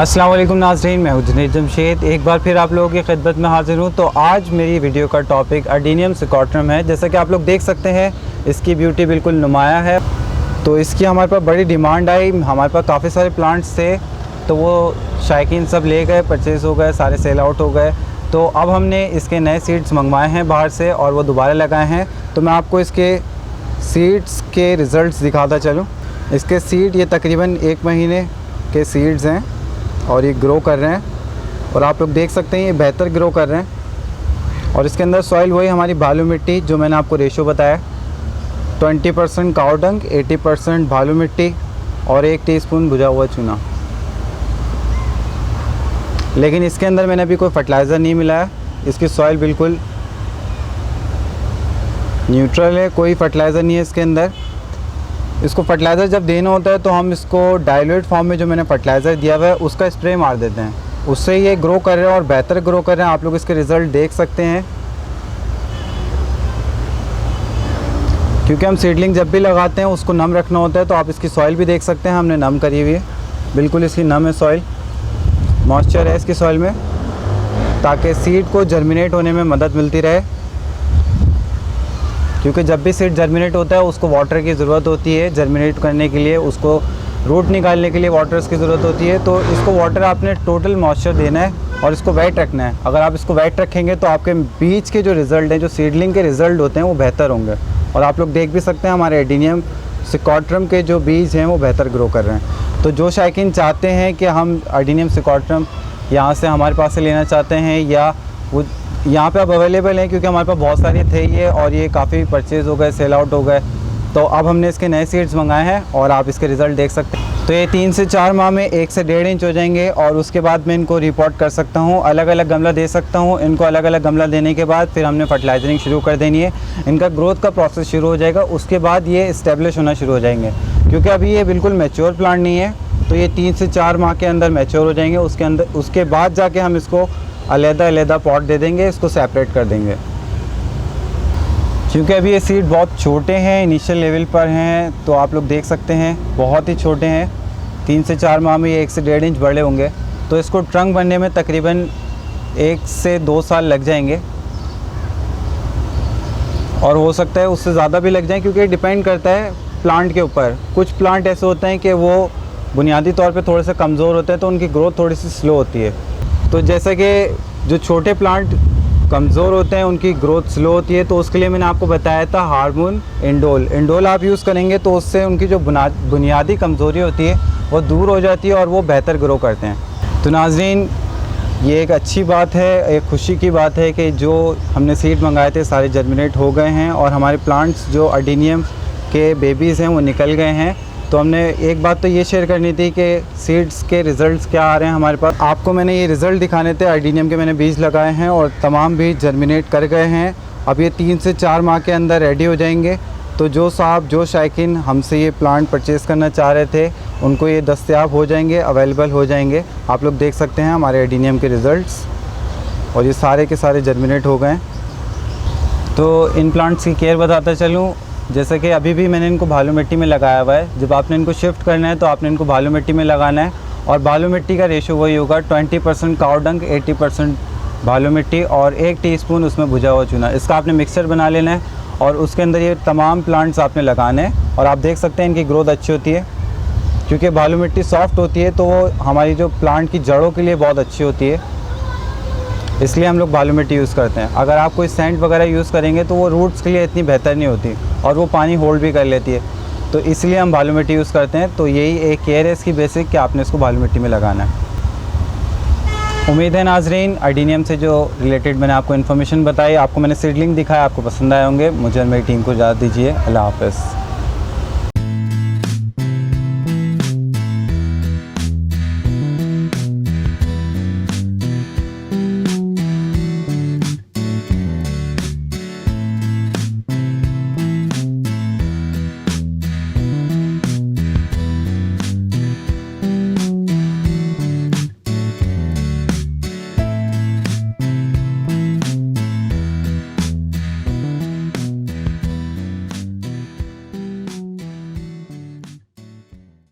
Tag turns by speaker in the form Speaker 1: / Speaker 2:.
Speaker 1: अस्सलाम वालेकुम नाज़रीन, मैं हूं जुनैद जमशेद। एक बार फिर आप लोगों की खिदमत में हाज़िर हूं। तो आज मेरी वीडियो का टॉपिक अडीनियम सिकोट्रम है। जैसा कि आप लोग देख सकते हैं, इसकी ब्यूटी बिल्कुल नुमाया है। तो इसकी हमारे पास बड़ी डिमांड आई। हमारे पास काफ़ी सारे प्लांट्स थे, तो वो शायकीन सब ले गए, परचेज़ हो गए, सारे सेल आउट हो गए। तो अब हमने इसके नए सीड्स मंगवाए हैं बाहर से और वो दोबारा लगाए हैं। तो मैं आपको इसके सीड्स के रिज़ल्ट्स दिखाता चलूँ। इसके सीड ये तकरीबन 1 महीने के सीड्स हैं और ये ग्रो कर रहे हैं और आप लोग देख सकते हैं ये बेहतर ग्रो कर रहे हैं। और इसके अंदर सॉइल वही हमारी बालू मिट्टी जो मैंने आपको रेशो बताया, 20% काऊ डंग, 80% बालू मिट्टी और 1 टीस्पून भुजा हुआ चूना। लेकिन इसके अंदर मैंने अभी कोई फर्टिलाइज़र नहीं मिलाया। इसकी सॉइल बिल्कुल न्यूट्रल है, कोई फर्टिलाइज़र नहीं है इसके अंदर। इसको फर्टिलाइज़र जब देना होता है तो हम इसको डाइल्यूट फॉर्म में जो मैंने फर्टिलाइज़र दिया हुआ है उसका स्प्रे मार देते हैं, उससे ये ग्रो कर रहे हैं और बेहतर ग्रो कर रहे हैं। आप लोग इसके रिज़ल्ट देख सकते हैं। क्योंकि हम सीडलिंग जब भी लगाते हैं उसको नम रखना होता है, तो आप इसकी सॉइल भी देख सकते हैं, हमने नम करी हुई है, बिल्कुल इसकी नम है सॉइल, मॉइस्चर है इसकी सॉइल में, ताकि सीड को जर्मिनेट होने में मदद मिलती रहे। क्योंकि जब भी सीड जर्मिनेट होता है उसको वाटर की ज़रूरत होती है जर्मिनेट करने के लिए, उसको रूट निकालने के लिए वाटर्स की ज़रूरत होती है। तो इसको वाटर आपने टोटल मॉइस्चर देना है और इसको वेट रखना है। अगर आप इसको वेट रखेंगे तो आपके बीज के जो रिज़ल्ट हैं, जो सीडलिंग के रिज़ल्ट होते हैं, वो बेहतर होंगे। और आप लोग देख भी सकते हैं हमारे एडीनियम सिकोट्रम के जो बीज हैं वो बेहतर ग्रो कर रहे हैं। तो जो शायकीन चाहते हैं कि हम एडीनियम सिकोट्रम यहाँ से हमारे पास से लेना चाहते हैं, या वो यहाँ पे अब अवेलेबल हैं, क्योंकि हमारे पास बहुत सारे थे ये और ये काफ़ी परचेज़ हो गए, सेल आउट हो गए। तो अब हमने इसके नए सीड्स मंगाए हैं और आप इसके रिज़ल्ट देख सकते हैं। तो ये 3 से 4 माह में 1 से 1.5 इंच हो जाएंगे और उसके बाद मैं इनको रिपोर्ट कर सकता हूँ, अलग अलग गमला दे सकता हूँ। इनको अलग अलग गमला देने के बाद फिर हमने फर्टिलाइजरिंग शुरू कर देनी है। इनका ग्रोथ का प्रोसेस शुरू हो जाएगा, उसके बाद ये इस्टेब्लिश होना शुरू हो जाएंगे। क्योंकि अभी ये बिल्कुल मैच्योर प्लांट नहीं है, तो ये 3 से 4 माह के अंदर मैच्योर हो जाएंगे। उसके बाद जाके हम इसको अलग-अलग पॉट दे देंगे, इसको सेपरेट कर देंगे। क्योंकि अभी ये सीड बहुत छोटे हैं, इनिशियल लेवल पर हैं, तो आप लोग देख सकते हैं बहुत ही छोटे हैं। 3 से 4 माह में ये 1 से 1.5 इंच बड़े होंगे। तो इसको ट्रंक बनने में तकरीबन 1 से 2 साल लग जाएंगे और हो सकता है उससे ज़्यादा भी लग जाए, क्योंकि डिपेंड करता है प्लांट के ऊपर। कुछ प्लांट ऐसे होते हैं कि वो बुनियादी तौर पे थोड़े से कमज़ोर होते हैं, तो उनकी ग्रोथ थोड़ी सी स्लो होती है। तो जैसे कि जो छोटे प्लांट कमज़ोर होते हैं उनकी ग्रोथ स्लो होती है, तो उसके लिए मैंने आपको बताया था हार्मोन इंडोल आप यूज़ करेंगे तो उससे उनकी जो बुनियादी कमज़ोरी होती है वो दूर हो जाती है और वो बेहतर ग्रो करते हैं। तो नाज़रीन, ये एक अच्छी बात है, एक खुशी की बात है कि जो हमने सीड मंगाए थे सारे जर्मिनेट हो गए हैं और हमारे प्लांट्स जो अडीनियम के बेबीज़ हैं वो निकल गए हैं। तो हमने एक बात तो ये शेयर करनी थी कि सीड्स के रिज़ल्ट्स क्या आ रहे हैं हमारे पास। आपको मैंने ये रिज़ल्ट दिखाने थे, अडीनियम के मैंने बीज लगाए हैं और तमाम बीज जर्मिनेट कर गए हैं। अब ये 3 से 4 माह के अंदर रेडी हो जाएंगे। तो जो शायकीन हमसे ये प्लांट परचेज़ करना चाह रहे थे उनको ये दस्तयाब हो जाएंगे, अवेलेबल हो जाएंगे। आप लोग देख सकते हैं हमारे एडीनियम के रिज़ल्ट्स और ये सारे के सारे जर्मिनेट हो गए। तो इन प्लांट्स की केयर बताता चलूँ, जैसे कि अभी भी मैंने इनको बालू मिट्टी में लगाया हुआ है। जब आपने इनको शिफ्ट करना है तो आपने इनको बालू मिट्टी में लगाना है और बालू मिट्टी का रेशो वही होगा 20% काऊ डंग, 80% बालू मिट्टी और 1 टीस्पून उसमें भुजा हुआ चूना। इसका आपने मिक्सचर बना लेना है और उसके अंदर ये तमाम प्लांट्स आपने लगाने हैं। और आप देख सकते हैं इनकी ग्रोथ अच्छी होती है, क्योंकि बालू मिट्टी सॉफ्ट होती है, तो वो हमारी जो प्लांट की जड़ों के लिए बहुत अच्छी होती है, इसलिए हम लोग बालू मिट्टी यूज़ करते हैं। अगर आप कोई सेंट वगैरह यूज़ करेंगे तो वो रूट्स के लिए इतनी बेहतर नहीं होती और वो पानी होल्ड भी कर लेती है, तो इसलिए हम बालू मिट्टी यूज़ करते हैं। तो यही एक केयर है इसकी बेसिक कि आपने इसको बालू मिट्टी में लगाना है। उम्मीद है नाजरीन, अडीनियम से जो रिलेटेड मैंने आपको इन्फॉर्मेशन बताई, आपको मैंने सीडलिंग दिखाया, आपको पसंद आए होंगे। मुझे और मेरी टीम को इजाज़त दीजिए। अल्लाह हाफ़िज़।